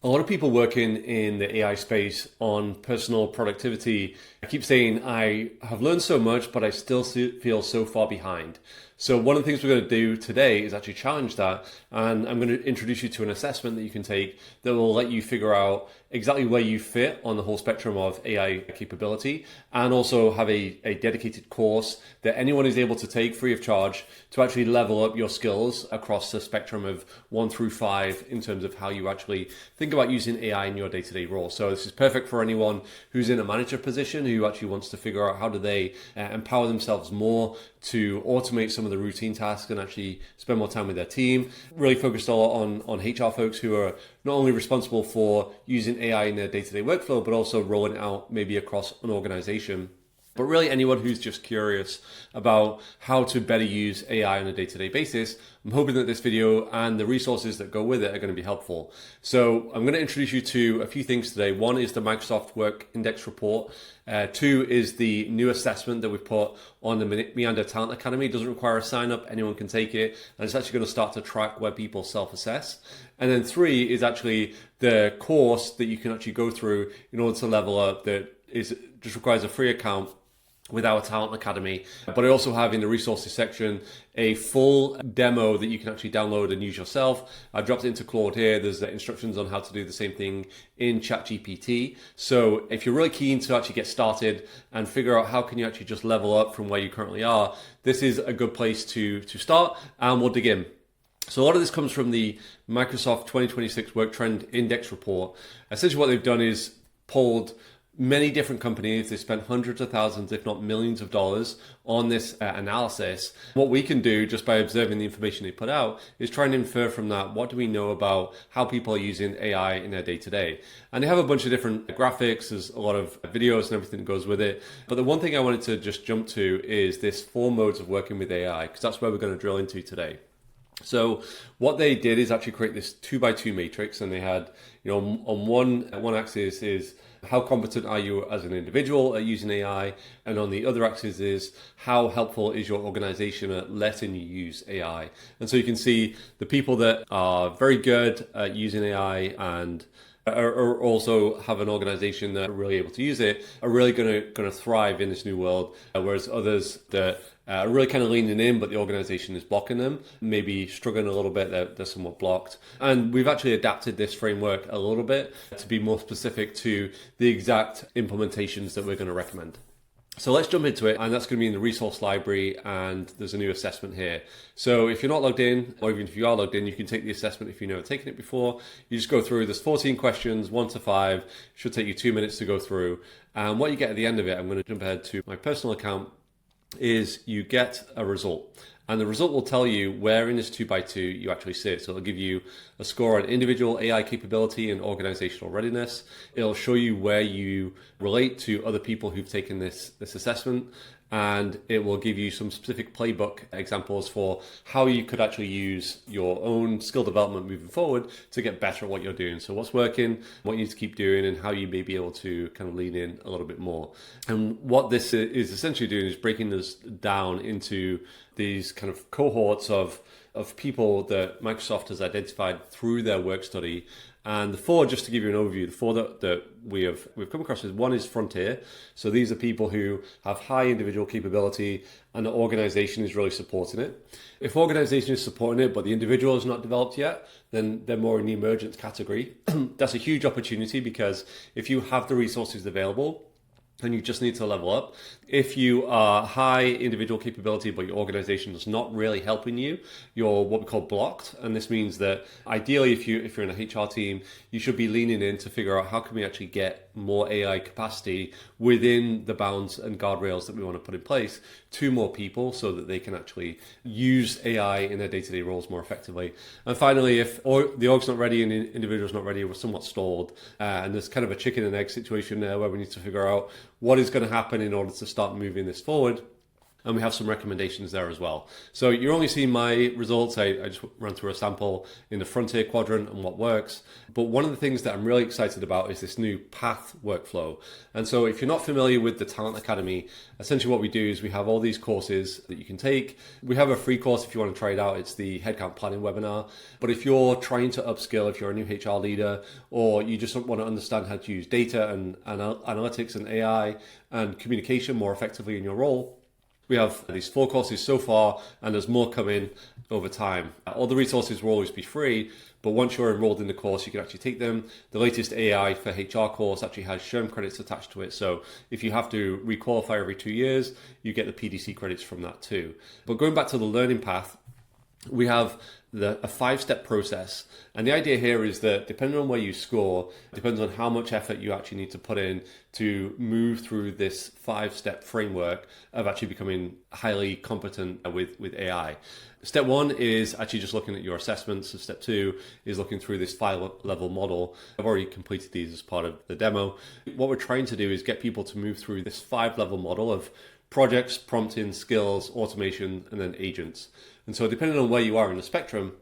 A lot of people working in the AI space on personal productivity keep saying, I have learned so much, but I still feel so far behind. So one of the things we're going to do today is actually challenge that. And I'm going to introduce you to an assessment that you can take that will let you figure out exactly where you fit on the whole spectrum of AI capability, and also have a dedicated course that anyone is able to take free of charge to actually level up your skills across the spectrum of 1 through 5 in terms of how you actually think about using AI in your day-to-day role. So this is perfect for anyone who's in a manager position who actually wants to figure out how do they empower themselves more to automate some of the routine tasks and actually spend more time with their team. Really focused a lot on HR folks who are not only responsible for using AI in their day-to-day workflow, but also rolling it out maybe across an organization. But really anyone who's just curious about how to better use AI on a day-to-day basis, I'm hoping that this video and the resources that go with it are going to be helpful. So I'm going to introduce you to a few things today. One is the Microsoft Work Index report. 2 is the new assessment that we've put on the Meander Talent Academy. It doesn't require a sign up, anyone can take it, and it's actually going to start to track where people self-assess. And then 3 is actually the course that you can actually go through in order to level up, that just requires a free account with our Talent Academy. But I also have in the resources section a full demo that you can actually download and use yourself. I've dropped it into Claude here. There's the instructions on how to do the same thing in ChatGPT. So if you're really keen to actually get started and figure out how can you actually just level up from where you currently are, this is a good place to start, and we'll dig in. So a lot of this comes from the Microsoft 2026 Work Trend Index report. Essentially what they've done is polled many different companies. They spent hundreds of thousands, if not millions of dollars on this analysis. What we can do just by observing the information they put out is try and infer from that, what do we know about how people are using AI in their day-to-day? And they have a bunch of different graphics, there's a lot of videos and everything that goes with it. But the one thing I wanted to just jump to is this 4 modes of working with AI, because that's where we're going to drill into today. So what they did is actually create this 2x2 matrix, and they had, on one axis is how competent are you as an individual at using AI, and on the other axis is how helpful is your organization at letting you use AI. And so you can see the people that are very good at using AI and are also have an organization that are really able to use it are really going to thrive in this new world, whereas others that are really kind of leaning in, but the organization is blocking them, maybe struggling a little bit, they're somewhat blocked. And we've actually adapted this framework a little bit to be more specific to the exact implementations that we're going to recommend. So let's jump into it, and that's going to be in the resource library, and there's a new assessment here. So if you're not logged in, or even if you are logged in, you can take the assessment if you've never taken it before. You just go through, there's 14 questions, 1 to 5, it should take you 2 minutes to go through. And what you get at the end of it, I'm going to jump ahead to my personal account, is you get a result. And the result will tell you where in this 2x2 you actually sit. So it'll give you a score on individual AI capability and organizational readiness. It'll show you where you relate to other people who've taken this assessment. And it will give you some specific playbook examples for how you could actually use your own skill development moving forward to get better at what you're doing. So what's working, what you need to keep doing, and how you may be able to kind of lean in a little bit more. And what this is essentially doing is breaking this down into these kind of cohorts of people that Microsoft has identified through their work study. And the 4, just to give you an overview, the 4 that we've come across is, 1 is frontier. So these are people who have high individual capability and the organization is really supporting it. If organization is supporting it, but the individual is not developed yet, then they're more in the emergence category. That's a huge opportunity, because if you have the resources available, and you just need to level up. If you are high individual capability, but your organization is not really helping you, you're what we call blocked. And this means that ideally, if you're in a HR team, you should be leaning in to figure out how can we actually get more AI capacity within the bounds and guardrails that we want to put in place to more people, so that they can actually use AI in their day-to-day roles more effectively. And finally, if the org's not ready and the individual's not ready, we're somewhat stalled. And there's kind of a chicken and egg situation there where we need to figure out what is going to happen in order to start moving this forward. and we have some recommendations there as well. So you're only seeing my results. I just ran through a sample in the frontier quadrant and what works. But one of the things that I'm really excited about is this new path workflow. And so if you're not familiar with the Talent Academy, essentially what we do is we have all these courses that you can take. We have a free course if you want to try it out. It's the headcount planning webinar. But if you're trying to upskill, if you're a new HR leader, or you just want to understand how to use data and analytics and AI and communication more effectively in your role, we have these 4 courses so far, and there's more coming over time. All the resources will always be free, but once you're enrolled in the course, you can actually take them. The latest AI for HR course actually has SHRM credits attached to it. So if you have to requalify every 2 years, you get the PDC credits from that too. But going back to the learning path, we have a 5-step process. And the idea here is that depending on where you score, depends on how much effort you actually need to put in to move through this 5-step framework of actually becoming highly competent with AI. Step 1 is actually just looking at your assessments. So step 2 is looking through this 5-level model. I've already completed these as part of the demo. What we're trying to do is get people to move through this 5-level model of projects, prompting, skills, automation, and then agents. And so depending on where you are in the spectrum,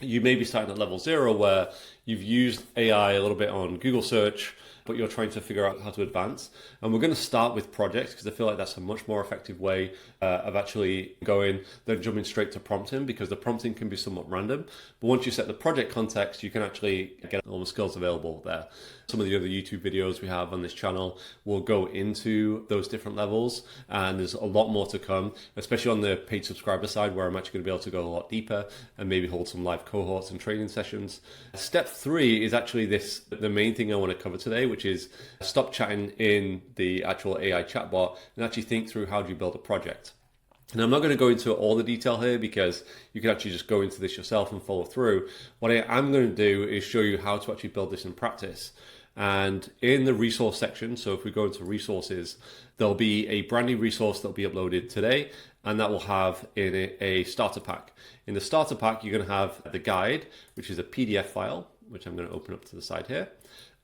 you may be starting at level 0 where you've used AI a little bit on Google search, but you're trying to figure out how to advance. And we're going to start with projects because I feel like that's a much more effective way of actually going than jumping straight to prompting, because the prompting can be somewhat random. But once you set the project context, you can actually get all the skills available there. Some of the other YouTube videos we have on this channel will go into those different levels, and there's a lot more to come, especially on the paid subscriber side, where I'm actually going to be able to go a lot deeper and maybe hold some live cohorts and training sessions. Step 3 is actually the main thing I want to cover today, which is stop chatting in the actual AI chatbot and actually think through how do you build a project. And I'm not going to go into all the detail here because you can actually just go into this yourself and follow through. What I am going to do is show you how to actually build this in practice. And in the resource section, so if we go into resources, there'll be a brand new resource that'll be uploaded today, and that will have in it a starter pack. In the starter pack, you're going to have the guide, which is a PDF file, which I'm going to open up to the side here.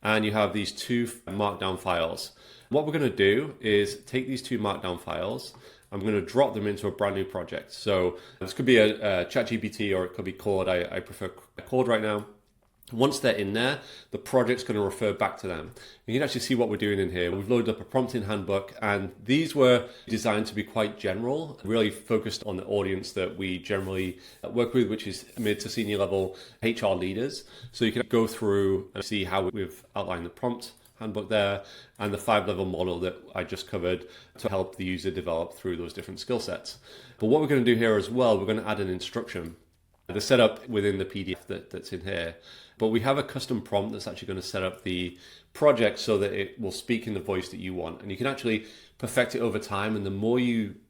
And you have these 2 markdown files. What we're going to do is take these 2 markdown files. I'm going to drop them into a brand new project. So this could be a ChatGPT or it could be Claude. I prefer Claude right now. Once they're in there, the project's going to refer back to them. You can actually see what we're doing in here. We've loaded up a prompting handbook, and these were designed to be quite general, really focused on the audience that we generally work with, which is mid to senior level HR leaders. So you can go through and see how we've outlined the prompt handbook there and the 5-level model that I just covered to help the user develop through those different skill sets. But what we're going to do here as well, we're going to add an instruction. The setup within the PDF that's in here. But we have a custom prompt that's actually going to set up the project so that it will speak in the voice that you want. And you can actually perfect it over time. And the more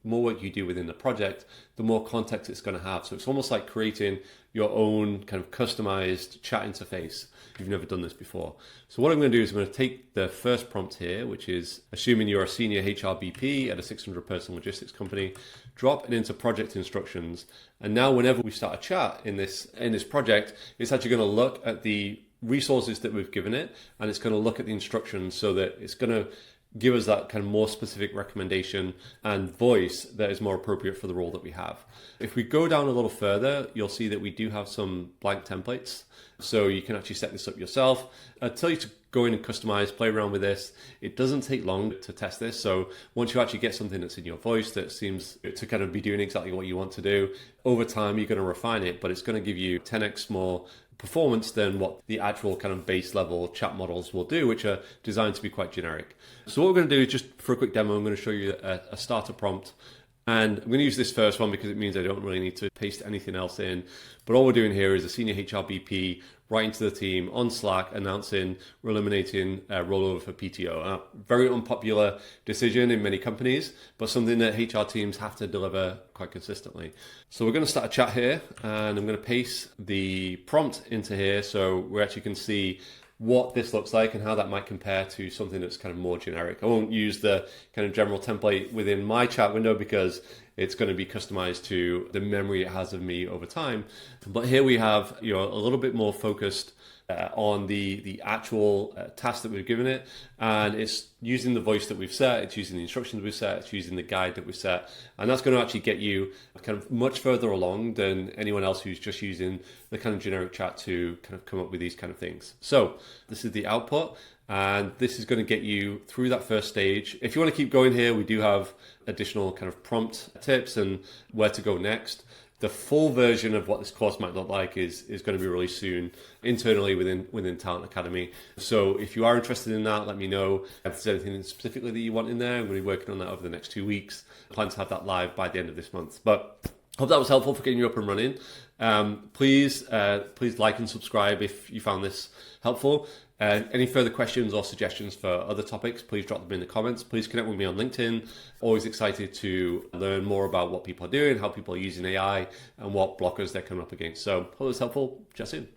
work you do within the project, the more context it's going to have. So it's almost like creating your own kind of customized chat interface if you've never done this before. So what I'm going to do is I'm going to take the first prompt here, which is assuming you're a senior HRBP at a 600-person logistics company, drop it into project instructions. And now whenever we start a chat in this project, it's actually going to look at the resources that we've given it, and it's going to look at the instructions so that it's going to give us that kind of more specific recommendation and voice that is more appropriate for the role that we have. If we go down a little further, you'll see that we do have some blank templates. So you can actually set this up yourself. I'll tell you to go in and customize, play around with this. It doesn't take long to test this. So once you actually get something that's in your voice that seems to kind of be doing exactly what you want to do, over time you're going to refine it, but it's going to give you 10x more performance than what the actual kind of base level chat models will do, which are designed to be quite generic. So what we're going to do is just for a quick demo, I'm going to show you a starter prompt. And I'm going to use this first one because it means I don't really need to paste anything else in. But all we're doing here is a senior HRBP writing to the team on Slack announcing we're eliminating rollover for PTO. A very unpopular decision in many companies, but something that HR teams have to deliver quite consistently. So we're going to start a chat here, and I'm going to paste the prompt into here so we actually can see what this looks like and how that might compare to something that's kind of more generic. I won't use the kind of general template within my chat window because It's going to be customized to the memory it has of me over time. But here we have, a little bit more focused on the actual task that we've given it, and it's using the voice that we've set, it's using the instructions we've set, it's using the guide that we've set, and that's going to actually get you kind of much further along than anyone else who's just using the kind of generic chat to kind of come up with these kind of things. So this is the output, and this is going to get you through that first stage. If you want to keep going here, we do have additional kind of prompt tips and where to go next. The full version of what this course might look like is going to be released soon internally within Talent Academy. So if you are interested in that, let me know if there's anything specifically that you want in there. I'm going to be working on that over the next 2 weeks. I plan to have that live by the end of this month. But hope that was helpful for getting you up and running. Please like and subscribe if you found this helpful. Any further questions or suggestions for other topics, please drop them in the comments. Please connect with me on LinkedIn. Always excited to learn more about what people are doing, how people are using AI, and what blockers they're coming up against. So hope it was helpful. Chat soon.